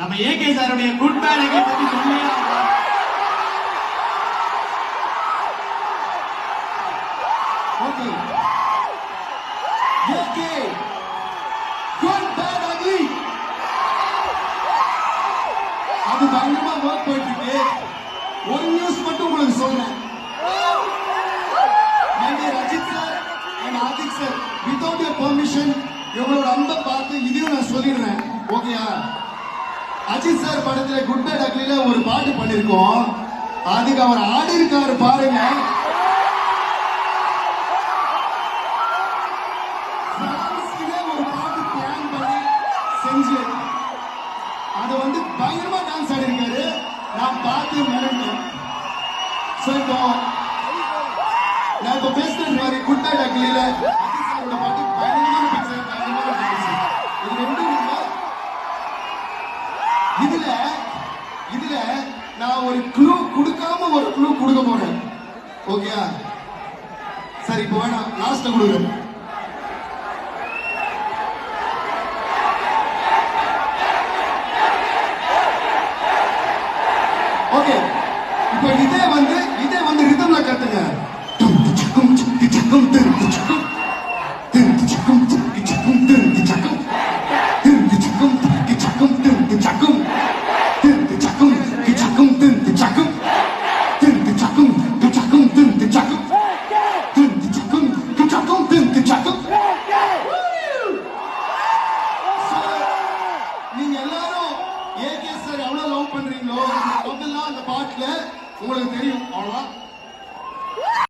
நம்ம ஏகே சாருடைய good bad again பத்தி சொல்லியே ஓகே ஏகே குட் பேட் அகி அது பயங்கரமா ஒர்க் போயிட்டு இருக்கு. ஒரு நியூஸ் மட்டும் உங்களுக்கு சொல்றேன். Ajith sir and Adhik sir without your permission இவங்களோட அன்பை பார்த்து இதையும் நான் சொல்லிடுறேன். ஓகேயா? அஜித் சார் படத்துல குட் பேட் அக்லில ஒரு பாட்டு பண்ணிருக்கோம். அதுக்கு அவர் ஆடி இருக்காரு பாருங்க. ஒரு பாட்டு பிளான் பண்ணி செஞ்சு அதை வந்து பயங்கரமா டான்ஸ் ஆடி இருக்காரு. நான் பார்த்து மிரண்டேன். இப்போ நான் இப்ப பேசுறது மாதிரி குட் பேட் அக்லில அஜித் சாரோட பாட்டு பயங்கரமான பிக்சர், பயங்கரமான டான்ஸ். இது ரெண்டும் இல்ல. இதுல நான் ஒரு க்ளூ கொடுக்காம ஒரு க்ளூ கொடுக்க போறேன். ஓகேயா? சரி, இப்போ வேணாம், லாஸ்ட்ல கொடுக்குறேன். ஓகே, இப்போ இதே வந்து ரிதம்ல கத்துங்க. டும் சிக்கும் சிக்கு சிக்கும் திரு சிக்கும் திரு சிக்கும் சிக்கு சிக்கும் திரு